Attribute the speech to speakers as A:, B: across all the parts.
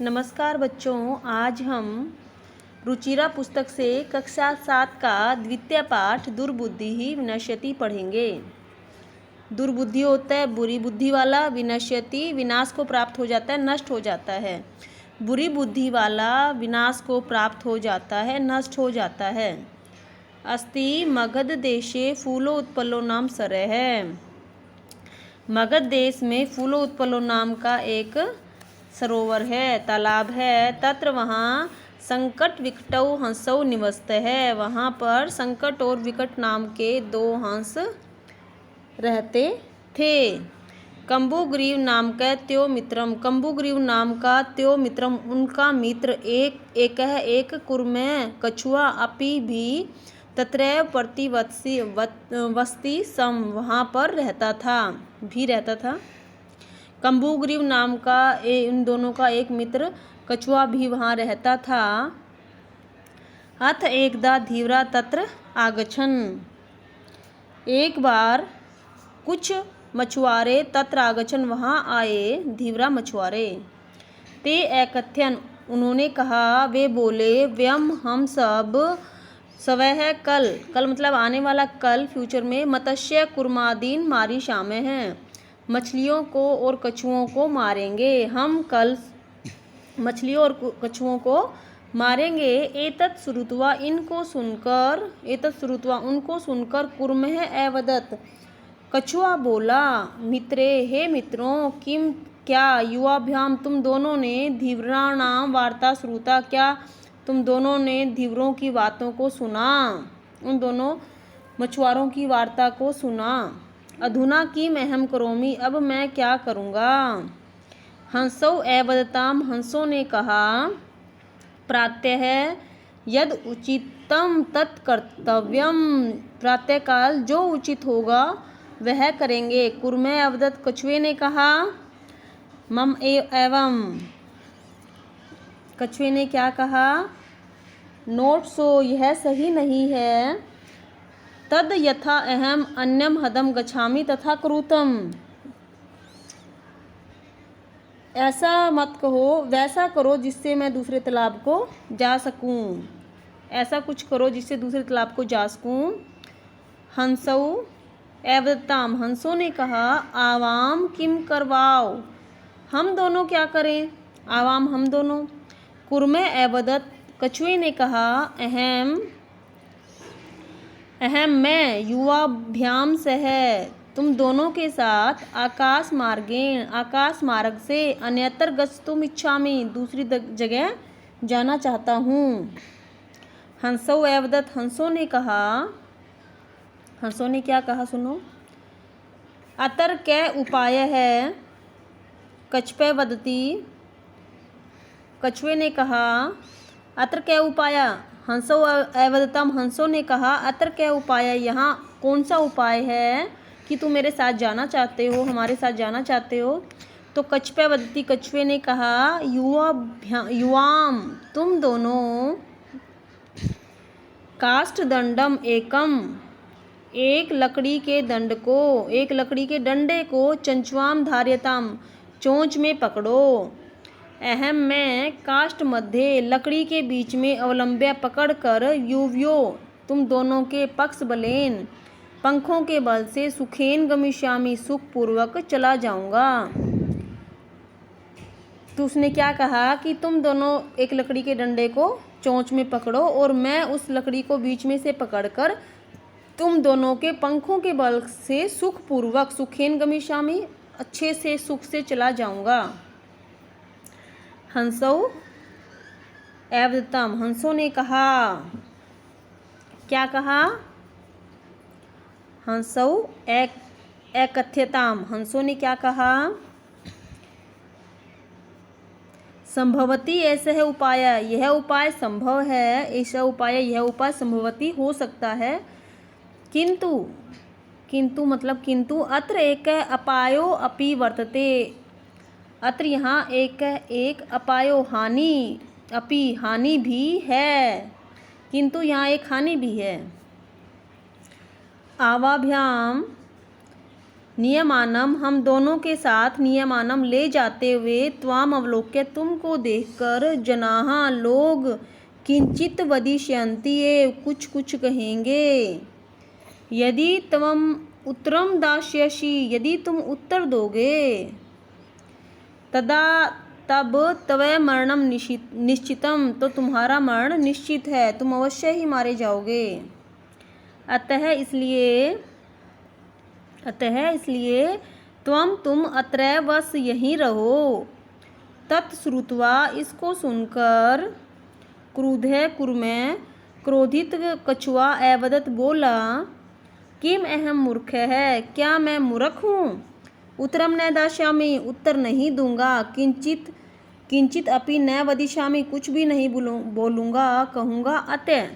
A: नमस्कार बच्चों, आज हम रुचिरा पुस्तक से कक्षा 7 का द्वितीय पाठ दुर्बुद्धि ही विनश्यति पढ़ेंगे। दुर्बुद्धि होता है बुरी बुद्धि वाला, विनश्यति विनाश को प्राप्त हो जाता है, नष्ट हो जाता है। बुरी बुद्धि वाला विनाश को प्राप्त हो जाता है, नष्ट हो जाता है। अस्ति मगध देशे फूलो उत्पलो नाम सरह है। मगध देश में फूलो उत्पलो नाम का एक सरोवर है, तालाब है। तत्र वहाँ संकट विकटौ हंसौ निवसत है। वहाँ पर संकट और विकट नाम के 2 हंस रहते थे। कंबुग्रीव नाम का त्यो मित्रम, कंबुग्रीव नाम का त्यो मित्रम उनका मित्र एक कुर्मे कछुआ अपि भी तत्रैव प्रतिवत्सी वस्ती सम वहाँ पर रहता था। कंबुग्रीव नाम का इन दोनों का एक मित्र कछुआ भी वहाँ रहता था। अथ एकदा धीवरा तत्र आगछन, एक बार कुछ मछुआरे तत्र आगछन वहाँ आए, धीवरा मछुआरे। ते एकथ्यन उन्होंने कहा, वे बोले, व्यम हम सब स्वह कल मतलब आने वाला कल, फ्यूचर में, मत्स्य कुर्मादीन मारी शामे हैं, मछलियों को और कछुओं को मारेंगे। हम कल मछलियों और कछुओं को मारेंगे। एतत् श्रुत्वा उनको सुनकर कुर्मः अवदत्, कछुआ बोला, मित्रे हे मित्रों, किम क्या, युवाभ्याम तुम दोनों ने, धीवराणाम वार्ता श्रुता क्या तुम दोनों ने धीवरों की बातों को सुना, उन दोनों मछुआरों की वार्ता को सुना। अधुना किम अहम करोमि, अब मैं क्या करूँगा। हंसौ अवदताम हंसों ने कहा, प्रातः यद उचितम तत्कर्तव्यम, प्रातःकाल जो उचित होगा वह करेंगे। कुर्मे अवदत कछुए ने कहा, मम एवं, कछुए ने क्या कहा, नोट सो यह सही नहीं है, तद यथा अहम अन्यम हदम गच्छामि तथा कुरुतम, ऐसा मत कहो, वैसा करो जिससे मैं दूसरे तालाब को जा सकूं, ऐसा कुछ करो जिससे दूसरे तालाब को जा सकूं। हंसौ एवदताम हंसों ने कहा, आवाम किम करवाओ, हम दोनों क्या करें, आवाम हम दोनों। कुर्मे एवदत कछुए ने कहा, अहम मैं, युवाभ्याम सह तुम दोनों के साथ, आकाश मार्ग से, अन्यत्र गच्छतुम इच्छामि दूसरी जगह जाना चाहता हूँ। हंसौ एवदत हंसों ने कहा, हंसों ने क्या कहा सुनो, अतर कै उपाय है, कछपे वदती, कछुए ने कहा, अत्र क्या उपाय, हंसो एवदतम हंसों ने कहा, अत्र क्या उपाय, यहाँ कौन सा उपाय है कि तुम मेरे साथ जाना चाहते हो, हमारे साथ जाना चाहते हो। तो कछपे वदती कछुए ने कहा, युवाम तुम दोनों, काष्ठ दंडम एकम एक लकड़ी के डंडे को, चंचुआम धार्यताम चोंच में पकड़ो। अहम मैं, काष्ठ मध्य लकड़ी के बीच में अवलंब्य पकड़कर, युव्यो तुम दोनों के पक्ष बलेन पंखों के बल से, सुखेन गमिष्यामि सुखपूर्वक चला जाऊंगा। तो उसने क्या कहा कि तुम दोनों एक लकड़ी के डंडे को चोंच में पकड़ो और मैं उस लकड़ी को बीच में से पकड़कर तुम दोनों के पंखों के बल से सुखपूर्वक, सुखेन गमिष्यामि अच्छे से सुख से चला जाऊंगा। हंसौ एवदतम हंसों ने कहा, क्या कहा, हंसौ एकथ्यताम हंसों ने क्या कहा, संभवती ऐसा है उपाय, यह उपाय संभव है, ऐसा उपाय यह उपाय संभवती हो सकता है, किंतु मतलब किंतु, अत्र एक अपायो अपि वर्तते, अत्र यहाँ एक अपायो हानि भी है, किंतु यहाँ एक हानि भी है। आवाभ्याम नियमानम हम दोनों के साथ नियमानम ले जाते हुए त्वाम अवलोक्य तुमको देखकर जनाः लोग किंचित वदिष्यन्ति एव कुछ कुछ कहेंगे। यदि त्वम उत्तरम दास्यसि यदि तुम उत्तर दोगे तदा तब तवै मरणम निश्चितम तो तुम्हारा मरण निश्चित है, तुम अवश्य ही मारे जाओगे। अतः इसलिए तुम अत्रैव बस यहीं रहो। तत्श्रुत्वा इसको सुनकर क्रुधः कुर्मे क्रोधित कछुआ अवदत् बोला किम अहम मूर्ख है, क्या मैं मूर्ख हूँ। उत्तरम न दास्यामि उत्तर नहीं दूंगा। किंचित अपि न वदिष्यामि कुछ भी नहीं बोलूँगा कहूँगा। अतः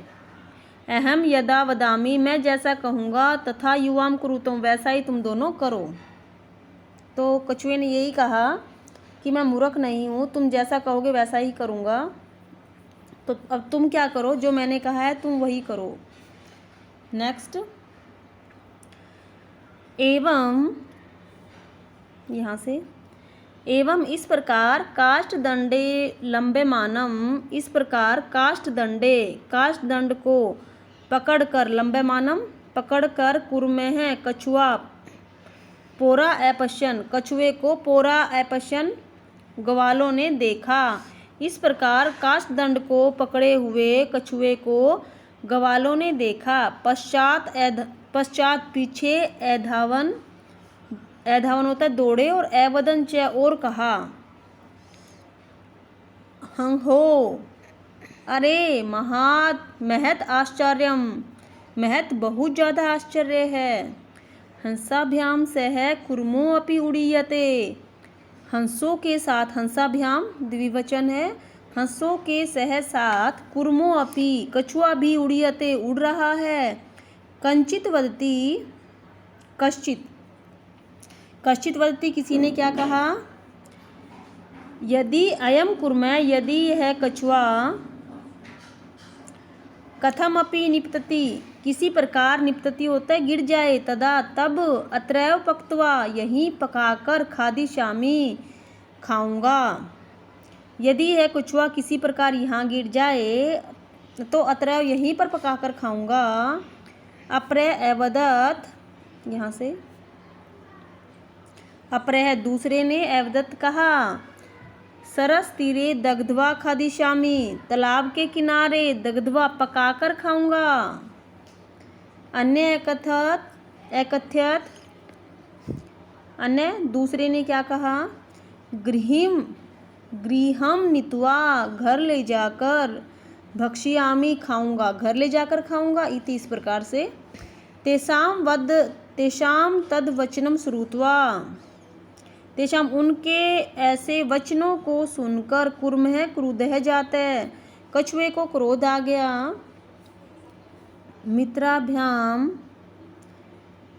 A: अहम यदा वदामि मैं जैसा कहूँगा तथा युवाम कुरुतम वैसा ही तुम दोनों करो। तो कछुए ने यही कहा कि मैं मूर्ख नहीं हूँ, तुम जैसा कहोगे वैसा ही करूँगा। तो अब तुम क्या करो, जो मैंने कहा है तुम वही करो। नेक्स्ट, एवं यहाँ से एवं इस प्रकार काष्ठ दंडे लंबेमानम इस प्रकार काष्ठ दंड को पकड़कर लंबेमानम पकड़कर कुर्मेः कछुआ पोरा अपश्यन कछुए को पोरा अपश्यन ग्वालों ने देखा। इस प्रकार काष्ठ दंड को पकड़े हुए कछुए को ग्वालों ने देखा। पश्चात पीछे एधावन होता है दौड़े और एवदन च और कहा हं हो अरे महत आश्चर्यम महत बहुत ज़्यादा आश्चर्य है। हंसाभ्याम सह कुर्मो अपि उड़ीयते हंसों के साथ हंसाभ्याम द्विवचन है, हंसों के सह साथ कुर्मो अपि कछुआ भी उड़ीयते उड़ रहा है। कंचित वदती कश्चित वदती किसी ने क्या कहा, यदि अयम कुर्म यदि यह कछुआ कथमपि निपतति किसी प्रकार निपतति होता है गिर जाए, तदा तब अत्रैव पक्त्वा यहीं पकाकर खादिष्यामि खाऊंगा। यदि यह कछुआ किसी प्रकार यहाँ गिर जाए तो अत्रैव यहीं पर पकाकर खाऊंगा। अप्रय अवदत् यहाँ से अप्रय दूसरे ने अवदत् कहा सरस तीरे दग्ध्वा खादिष्यामि तालाब के किनारे दग्ध्वा पकाकर खाऊंगा। अन्य एकथ्यत अन्य दूसरे ने क्या कहा, गृहम नीत्वा घर ले जाकर भक्ष्यामि खाऊंगा, घर ले जाकर खाऊंगा। इति इस प्रकार से तेषाम तद वचनम श्रुत्वा तेषाम उनके ऐसे वचनों को सुनकर कुर्मः क्रुद्धः जाते कछुए को क्रोध आ गया।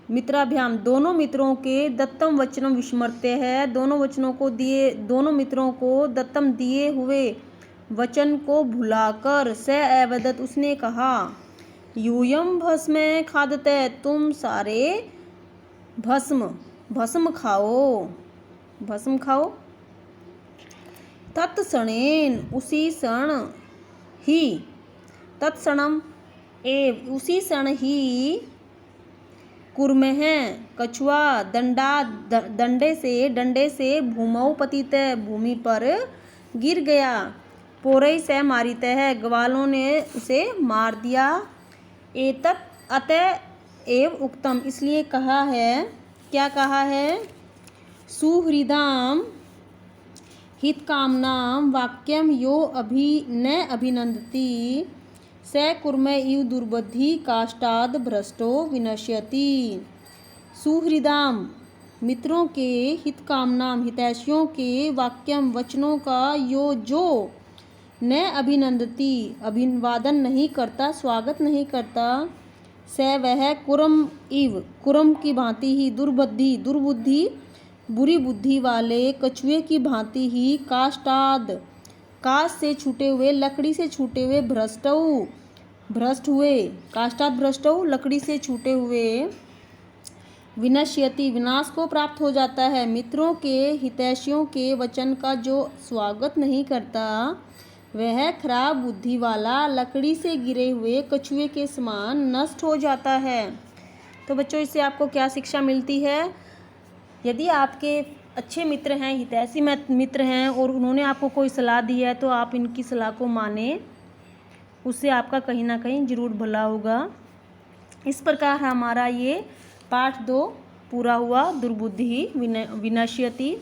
A: मित्राभ्याम दोनों मित्रों के दत्तम वचनम विस्मर्त्य है, दोनों मित्रों को दत्तम दिए हुए वचन को भुलाकर स अवदत् उसने कहा यूयम भस्म खादते तुम सारे भस्म खाओ। तत्क्षणेन उसी क्षण ही कुर्मः कछुआ डंडे से भूमौ पतित भूमि पर गिर गया। पोरई से मारित है ग्वालों ने उसे मार दिया। एतत् अतः एव उक्तम इसलिए कहा है, क्या कहा है, सुहृदाम हितकामनाम वाक्यम यो न अभिनंदति स कुर्म इव दुर्बुद्धि काष्ठाद भ्रष्टो विनश्यति। सुहृदाम मित्रों के हितकामनाम हितैषियों के वाक्यम वचनों का यो जो न अभिनंदति अभिवादन नहीं करता स्वागत नहीं करता स वह कुरम की भांति ही दुर्बुद्धि बुरी बुद्धि वाले कछुए की भांति ही काष्ठ से छूटे हुए लकड़ी से छूटे हुए भ्रष्ट हुए काष्ठाद भ्रष्टौ लकड़ी से छूटे हुए विनश्यति विनाश को प्राप्त हो जाता है। मित्रों के हितैषियों के वचन का जो स्वागत नहीं करता वह खराब बुद्धि वाला लकड़ी से गिरे हुए कछुए के समान नष्ट हो जाता है। तो बच्चों, इससे आपको क्या शिक्षा मिलती है? यदि आपके अच्छे मित्र हैं, हितैषी मित्र हैं और उन्होंने आपको कोई सलाह दी है तो आप इनकी सलाह को माने, उससे आपका कहीं ना कहीं ज़रूर भला होगा। इस प्रकार हमारा ये पाठ 2 पूरा हुआ, दुर्बुद्धि विनश्यति।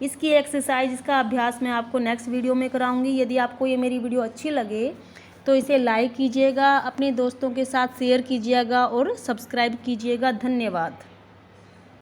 A: इसकी एक्सरसाइज, इसका अभ्यास मैं आपको नेक्स्ट वीडियो में कराऊंगी। यदि आपको ये मेरी वीडियो अच्छी लगे तो इसे लाइक कीजिएगा, अपने दोस्तों के साथ शेयर कीजिएगा और सब्सक्राइब कीजिएगा। धन्यवाद।